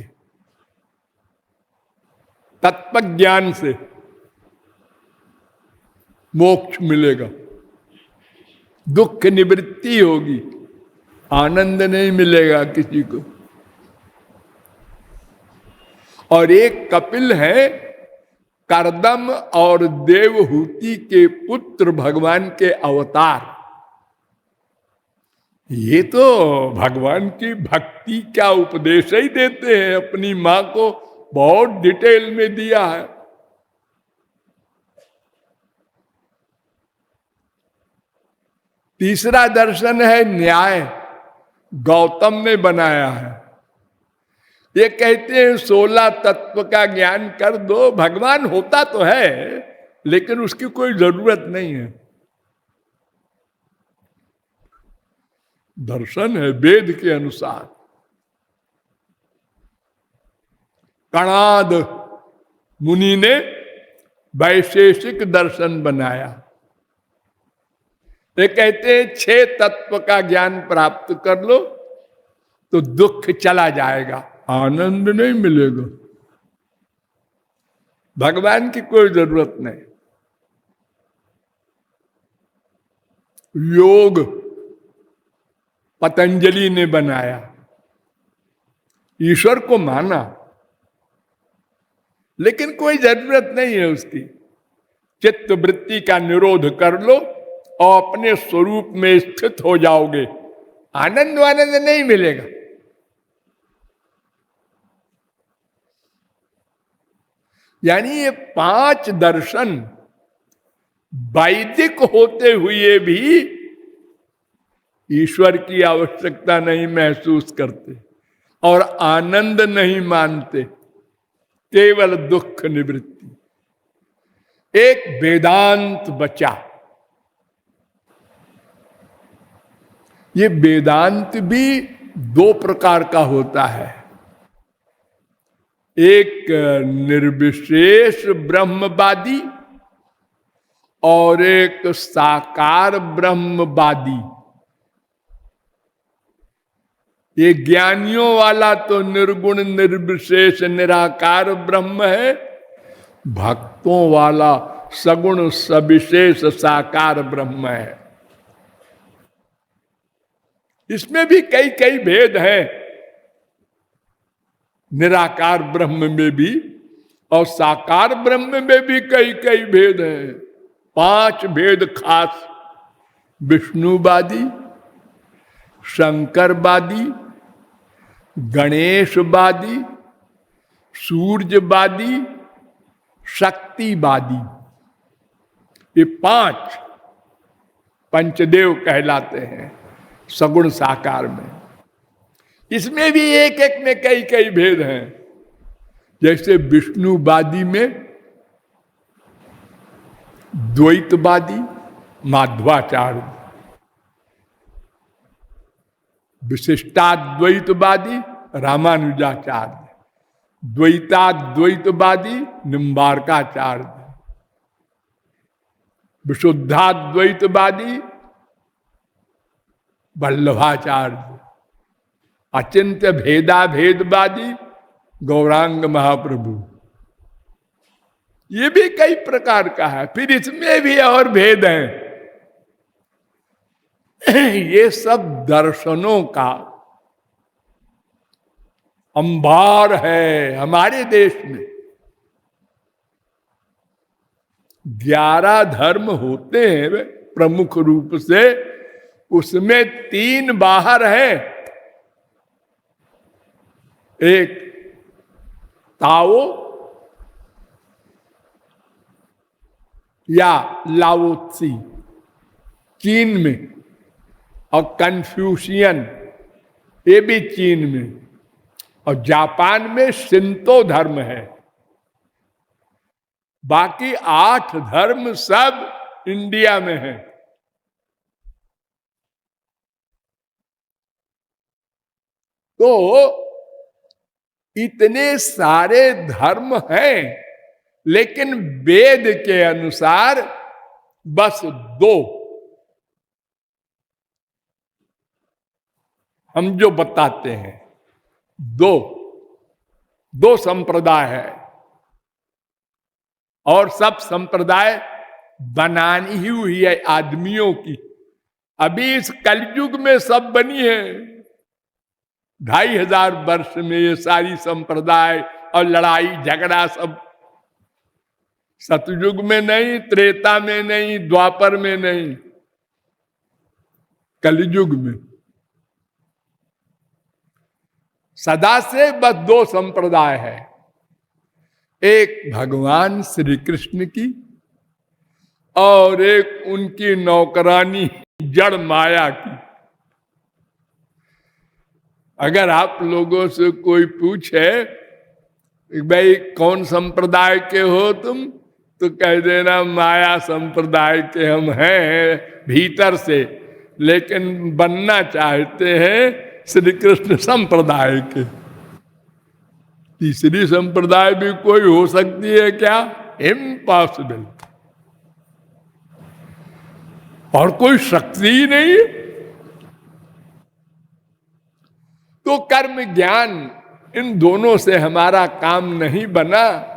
तत्व ज्ञान से मोक्ष मिलेगा, दुख निवृत्ति होगी, आनंद नहीं मिलेगा किसी को। और एक कपिल है कर्दम और देवहूति के पुत्र, भगवान के अवतार। ये तो भगवान की भक्ति का उपदेश ही देते हैं, अपनी मां को बहुत डिटेल में दिया है। तीसरा दर्शन है न्याय, गौतम ने बनाया है। ये कहते हैं 16 तत्व का ज्ञान कर दो, भगवान होता तो है लेकिन उसकी कोई जरूरत नहीं है। दर्शन है वेद के अनुसार। कणाद मुनि ने वैशेषिक दर्शन बनाया। ये कहते हैं 6 तत्व का ज्ञान प्राप्त कर लो तो दुख चला जाएगा, आनंद नहीं मिलेगा, भगवान की कोई जरूरत नहीं। योग पतंजलि ने बनाया, ईश्वर को माना लेकिन कोई जरूरत नहीं है उसकी। चित्त वृत्ति का निरोध कर लो और अपने स्वरूप में स्थित हो जाओगे, आनंद आनंद नहीं मिलेगा। यानी ये 5 दर्शन वैदिक होते हुए भी ईश्वर की आवश्यकता नहीं महसूस करते और आनंद नहीं मानते, केवल दुख निवृत्ति। एक वेदांत बचा। ये वेदांत भी 2 प्रकार का होता है, एक निर्विशेष ब्रह्मवादी और एक साकार ब्रह्मवादी। ये ज्ञानियों वाला तो निर्गुण निर्विशेष निराकार ब्रह्म है, भक्तों वाला सगुण सविशेष साकार ब्रह्म है। इसमें भी कई कई भेद हैं, निराकार ब्रह्म में भी और साकार ब्रह्म में भी कई कई भेद हैं। 5 भेद खास, विष्णुवादी, शंकरवादी, गणेशवादी, सूर्यवादी, शक्तिवादी, ये 5 पंचदेव कहलाते हैं सगुण साकार में। इसमें भी एक एक में कई कई भेद हैं। जैसे विष्णुवादी में द्वैतवादी माध्वाचार्य, विशिष्टाद्वैतवादी रामानुजाचार्य, द्वैताद्वैतवादी निम्बार्काचार्य, विशुद्धाद्वैतवादी वल्लभाचार्य, अचिंत्य भेदा भेदवादी गौरांग महाप्रभु। ये भी कई प्रकार का है। फिर इसमें भी और भेद हैं। ये सब दर्शनों का अंबार है हमारे देश में। 11 धर्म होते हैं प्रमुख रूप से, उसमें 3 बाहर हैं। एक ताओ या लाओत्सी चीन में, और कन्फ्यूशियन ये भी चीन में, और जापान में शिंतो धर्म है। बाकी 8 धर्म सब इंडिया में है। तो इतने सारे धर्म हैं, लेकिन वेद के अनुसार बस 2 हम जो बताते हैं, 2 संप्रदाय है। और सब संप्रदाय बनानी ही हुई है आदमियों की। अभी इस कलयुग में सब बनी है। 2500 वर्ष में ये सारी संप्रदाय और लड़ाई झगड़ा सब, सतयुग में नहीं, त्रेता में नहीं, द्वापर में नहीं, कलयुग में सदा से बस 2 संप्रदाय है। एक भगवान श्री कृष्ण की और एक उनकी नौकरानी जड़ माया की। अगर आप लोगों से कोई पूछे भाई कौन संप्रदाय के हो तुम, तो कह देना माया संप्रदाय के हम हैं भीतर से, लेकिन बनना चाहते हैं श्री कृष्ण संप्रदाय के। तीसरी संप्रदाय भी कोई हो सकती है क्या? इम्पॉसिबल। और कोई शक्ति ही नहीं है। तो कर्म ज्ञान इन दोनों से हमारा काम नहीं बना,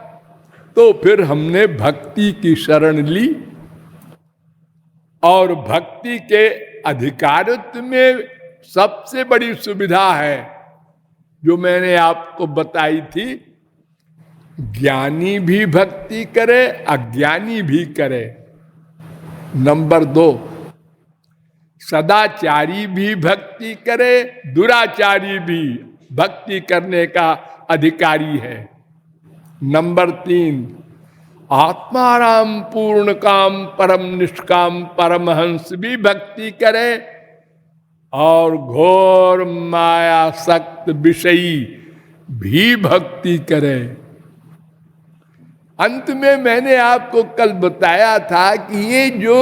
तो फिर हमने भक्ति की शरण ली। और भक्ति के अधिकारित्व में सबसे बड़ी सुविधा है जो मैंने आपको बताई थी, ज्ञानी भी भक्ति करे, अज्ञानी भी करे। नंबर 2, सदाचारी भी भक्ति करे, दुराचारी भी भक्ति करने का अधिकारी है। नंबर 3, आत्माराम पूर्ण काम परम निष्काम परमहंस भी भक्ति करे, और घोर माया सक्त विषयी भी भक्ति करे। अंत में मैंने आपको कल बताया था कि ये जो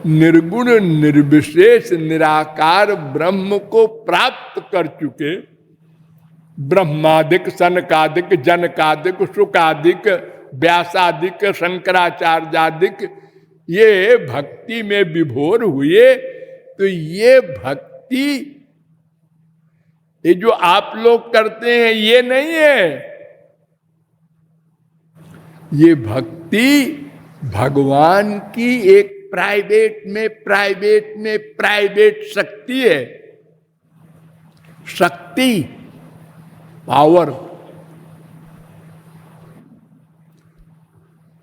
निर्गुण निर्विशेष निराकार ब्रह्म को प्राप्त कर चुके, ब्रह्मादिक सनकादिक जनकादिक शुकादिक व्यासादिक शंकराचार्यादिक ये भक्ति में विभोर हुए, तो ये भक्ति ये जो आप लोग करते हैं ये नहीं है। ये भक्ति भगवान की एक प्राइवेट शक्ति है। शक्ति, पावर।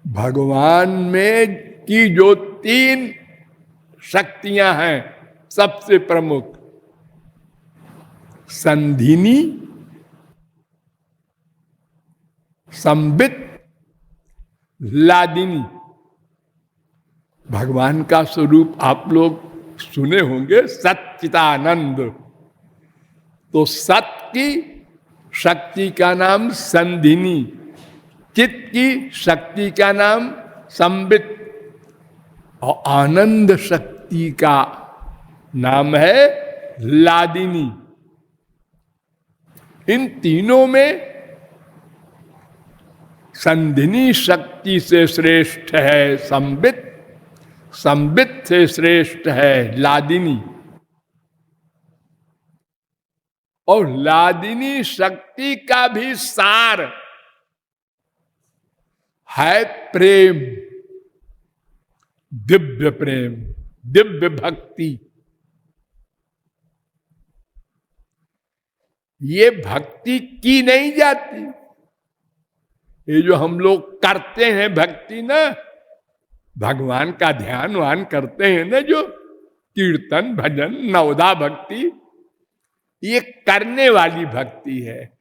भगवान में की जो 3 शक्तियां हैं, सबसे प्रमुख संधिनी, संबित, लादिनी। भगवान का स्वरूप आप लोग सुने होंगे, सच्चिदानंद। तो सत की शक्ति का नाम संधिनी, चित्त की शक्ति का नाम संबित, और आनंद शक्ति का नाम है लादिनी। इन तीनों में संधिनी शक्ति से श्रेष्ठ है संबित, संबित से श्रेष्ठ है लादिनी। और लादिनी शक्ति का भी सार है प्रेम, दिव्य प्रेम, दिव्य भक्ति। ये भक्ति की नहीं जाती। ये जो हम लोग करते हैं भक्ति ना, भगवान का ध्यान वान करते हैं ना, जो कीर्तन भजन नवदा भक्ति, ये करने वाली भक्ति है।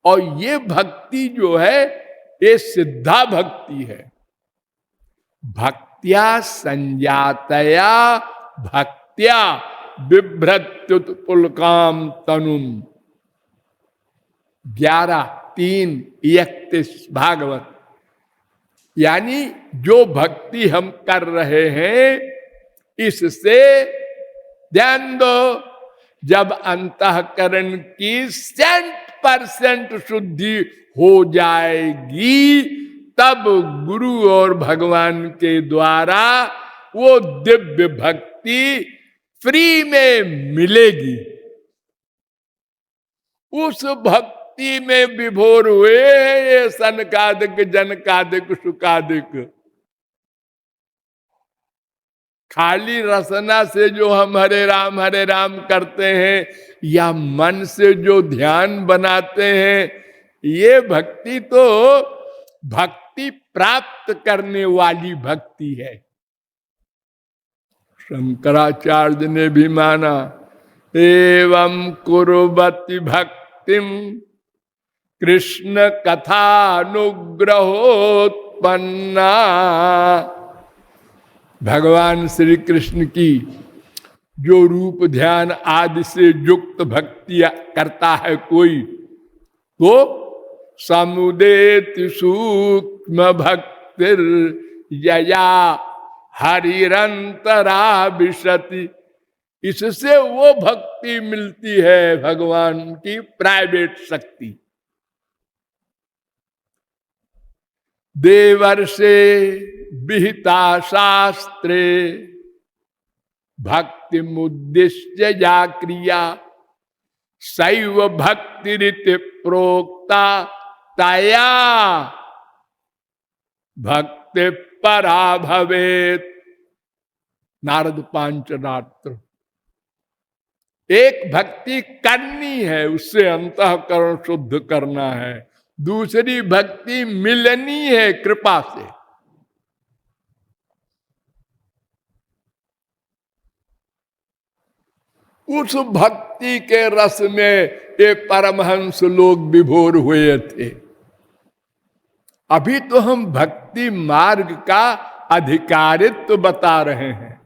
और ये भक्ति जो है ये सिद्धा भक्ति है। भक्त्या संजातया भक्त्या बिभ्रत्युत्पुलकाम तनुम। 11:3-31 भागवत। यानी जो भक्ति हम कर रहे हैं, इससे ध्यान दो, जब अंतःकरण की 100% शुद्धि हो जाएगी, तब गुरु और भगवान के द्वारा वो दिव्य भक्ति फ्री में मिलेगी। उस भक्ति में विभोर हुए ये सनकादिक जनकादिक शुकादिक। खाली रसना से जो हम हरे राम करते हैं, या मन से जो ध्यान बनाते हैं, ये भक्ति तो भक्ति प्राप्त करने वाली भक्ति है। शंकराचार्य ने भी माना, एवं कुर्वति भक्तिम कृष्ण कथानुग्रहोत्पन्ना। भगवान श्री कृष्ण की जो रूप ध्यान आदि से युक्त भक्ति करता है कोई, तो समुदेति सूक्ष्म भक्तिर यया हरिरंतरा विशति। इससे वो भक्ति मिलती है भगवान की प्राइवेट शक्ति। देवर्षे विहिता शास्त्रे भक्ति मुद्दिश्य या क्रिया सैव भक्ति रीति प्रोक्ता तया भक्ति परा भवेत। नारद पांचरात्र। एक भक्ति करनी है, उससे अंतःकरण शुद्ध करना है। दूसरी भक्ति मिलनी है कृपा से। उस भक्ति के रस में ये परमहंस लोग विभोर हुए थे। अभी तो हम भक्ति मार्ग का अधिकारित्व बता रहे हैं।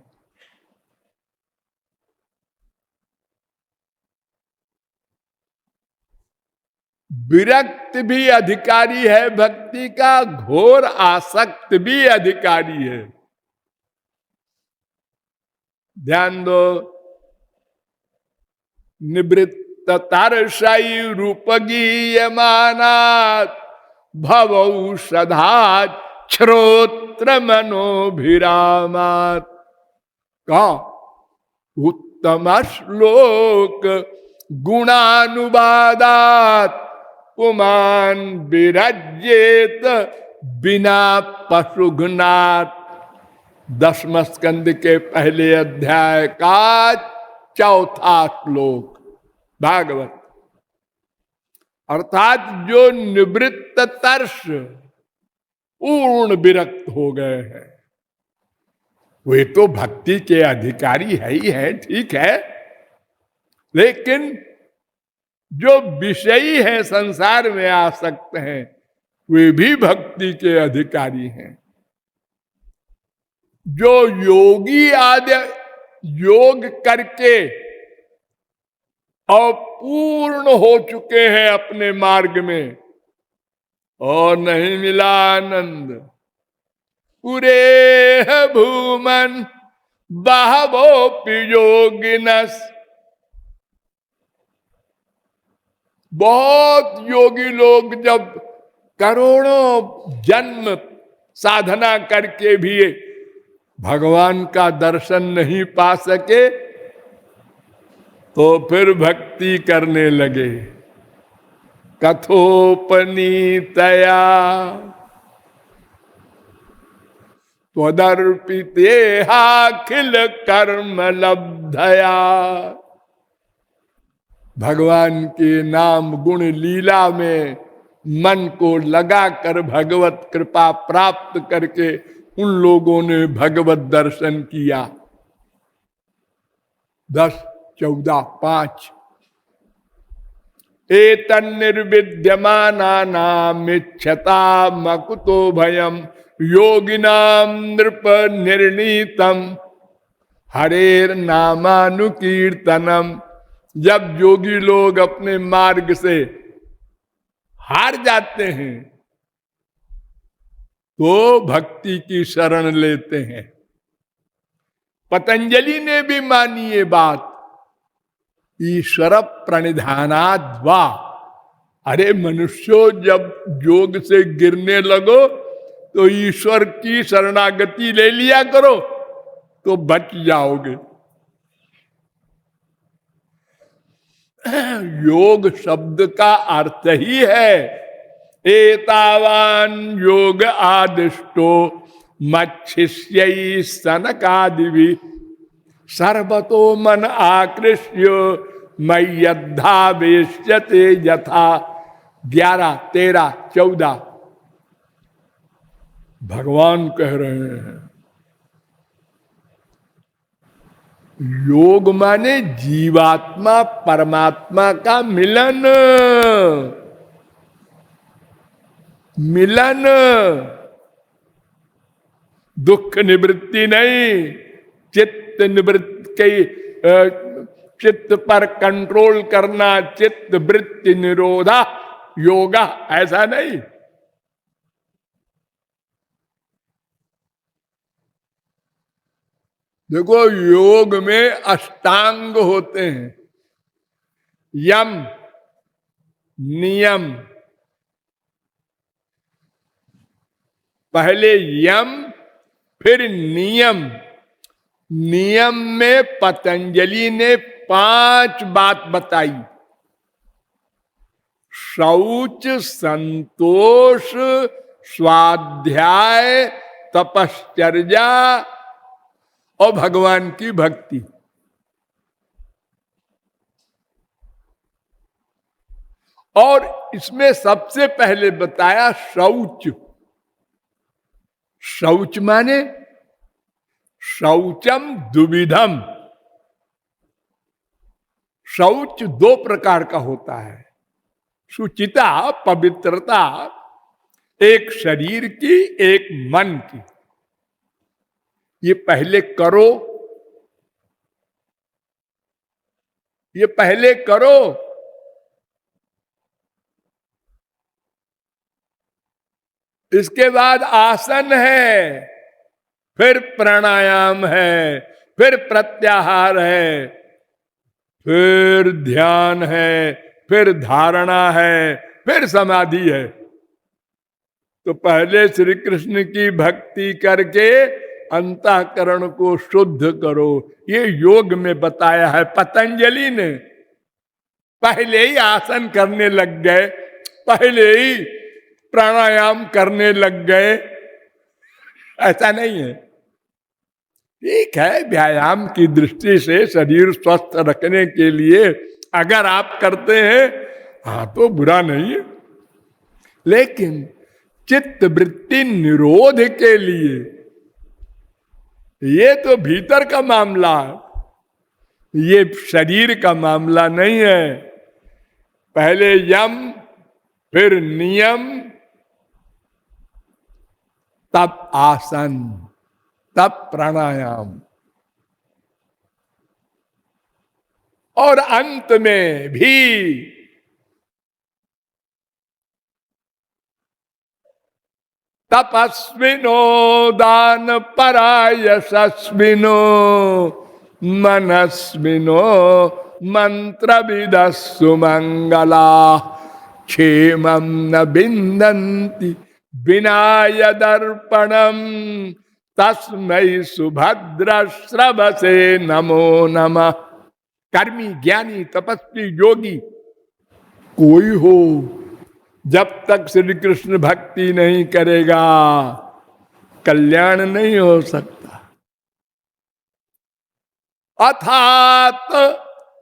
विरक्त भी अधिकारी है भक्ति का, घोर आसक्त भी अधिकारी है। ध्यान दो। निवृत्त तरसाई रूपगीयमानात् भवौषधात् श्रोत्र मनोभिरामात्। कहा उत्तम श्लोक गुणानुवादात् पुमान विराज्येत बिना पशुघ्नात्। 10वें स्कंद के पहले अध्याय का 4था श्लोक भागवत। अर्थात जो निवृत्त तर्ष पूर्ण विरक्त हो गए हैं, वे तो भक्ति के अधिकारी है ही है, ठीक है, लेकिन जो विषयी हैं, संसार में आसक्त हैं, वे भी भक्ति के अधिकारी हैं। जो योगी आदि योग करके अपूर्ण हो चुके हैं अपने मार्ग में और नहीं मिला आनंद, पूरे भूमन बहवो योगिनस। बहुत योगी लोग जब करोड़ों जन्म साधना करके भी भगवान का दर्शन नहीं पा सके, तो फिर भक्ति करने लगे। कथोपनीतया त्वदर्पितेहाखिल कर्म लब्धया। भगवान के नाम गुण लीला में मन को लगाकर भगवत कृपा प्राप्त करके उन लोगों ने भगवत दर्शन किया। 10, 14, 5 एतन्निर्विद्यमानानामिच्छता मकुतो भयम योगिनाम नृप निर्णीतम हरेर नामानुकीर्तनम। जब योगी लोग अपने मार्ग से हार जाते हैं तो भक्ति की शरण लेते हैं। पतंजलि ने भी मानी ये बात। ईश्वर प्रणिधानाद्वा। अरे मनुष्यों, जब योग से गिरने लगो तो ईश्वर की शरणागति ले लिया करो तो बच जाओगे। योग शब्द का अर्थ ही है एतावान योग आदिष्टो मच्छिष्यै सनकादिभि सर्वतो मन आकृष्य मय्यद्धावेश्यते यथा। 11, 13, 14 भगवान कह रहे हैं योग माने जीवात्मा परमात्मा का मिलन। मिलन, दुख निवृत्ति नहीं, चित्त निवृत्ति चित्त पर कंट्रोल करना, चित्त वृत्ति निरोधा योगा, ऐसा नहीं। देखो, योग में अष्टांग होते हैं, यम, नियम, पहले यम फिर नियम। नियम में पतंजलि ने 5 बात बताई: शौच, संतोष, स्वाध्याय, तपश्चर्या और भगवान की भक्ति। और इसमें सबसे पहले बताया शौच। शौच माने शौचम दुविधम। शौच 2 प्रकार का होता है, शुचिता, पवित्रता, एक शरीर की, एक मन की। ये पहले करो, ये पहले करो। इसके बाद आसन है, फिर प्राणायाम है, फिर प्रत्याहार है, फिर ध्यान है, फिर धारणा है, फिर समाधि है। तो पहले श्री कृष्ण की भक्ति करके अंतःकरण को शुद्ध करो, ये योग में बताया है पतंजलि ने। पहले ही आसन करने लग गए, पहले ही प्राणायाम करने लग गए, ऐसा नहीं है। ठीक है, व्यायाम की दृष्टि से शरीर स्वस्थ रखने के लिए अगर आप करते हैं, हाँ, तो बुरा नहीं है। लेकिन चित्त वृत्ति निरोध के लिए ये तो भीतर का मामला है, ये शरीर का मामला नहीं है। पहले यम, फिर नियम, तब आसन, तब प्राणायाम, और अंत में भी तपस्विनो दान परायशस्विनो मनस्विनो मंत्र सुमंगला क्षेमं न बिंदन्ति विनाय दर्पणम तस्मै सुभद्र श्रवसे नमो नमः। कर्मी, ज्ञानी, तपस्वी, योगी कोई हो, जब तक श्री कृष्ण भक्ति नहीं करेगा कल्याण नहीं हो सकता। अथात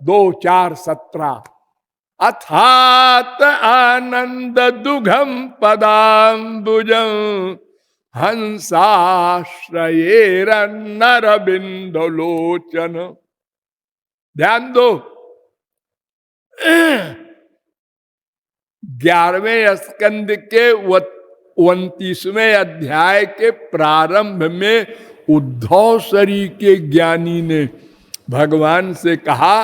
2:4-17 अथात आनंद दुघम पदाम्बुजं हंसाश्रयेर नरबिंदलोचन। ध्यान दो, 11वें स्कंद के 29वें अध्याय के प्रारंभ में उद्धव शरी के ज्ञानी ने भगवान से कहा,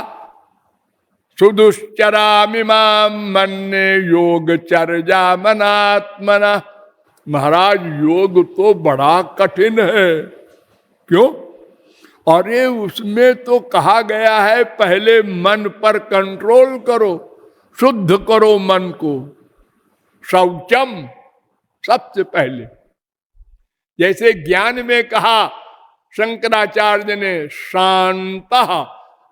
सुदुश्चरामिमाम मन्ये योगचर्या मनात्मना। महाराज, योग तो बड़ा कठिन है। क्यों? अरे उसमें तो कहा गया है पहले मन पर कंट्रोल करो, शुद्ध करो मन को। शौचम सबसे पहले, जैसे ज्ञान में कहा शंकराचार्य ने शांतः,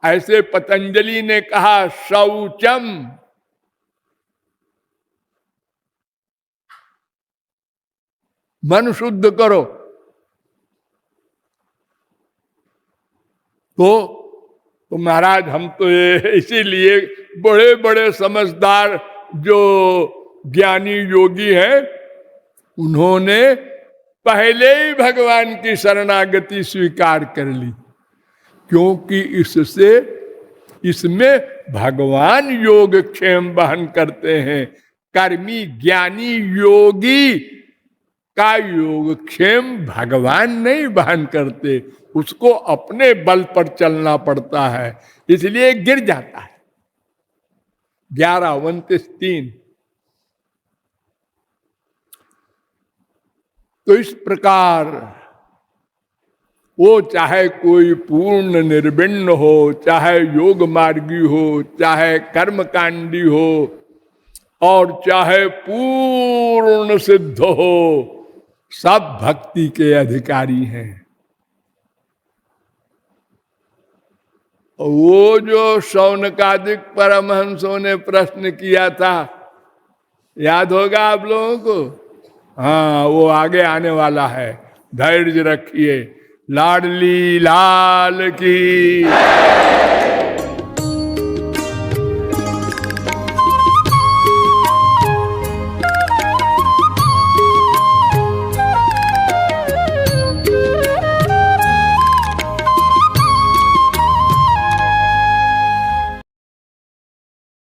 ऐसे पतंजलि ने कहा शौचम। मन शुद्ध करो। तो महाराज, हम तो ये इसीलिए बड़े बड़े समझदार जो ज्ञानी योगी हैं, उन्होंने पहले ही भगवान की शरणागति स्वीकार कर ली, क्योंकि इसमें भगवान योग क्षेम वहन करते हैं। कर्मी, ज्ञानी, योगी का योगक्षेम भगवान नहीं वहन करते, उसको अपने बल पर चलना पड़ता है, इसलिए गिर जाता है। 11:29-3। तो इस प्रकार वो चाहे कोई पूर्ण निर्विण्ण हो, चाहे योग मार्गी हो, चाहे कर्मकांडी हो, और चाहे पूर्ण सिद्ध हो, सब भक्ति के अधिकारी हैं। वो जो शौनकादिक परमहंसों ने प्रश्न किया था, याद होगा आप लोगों को? हाँ, वो आगे आने वाला है, धैर्य रखिए। लाडली लाल की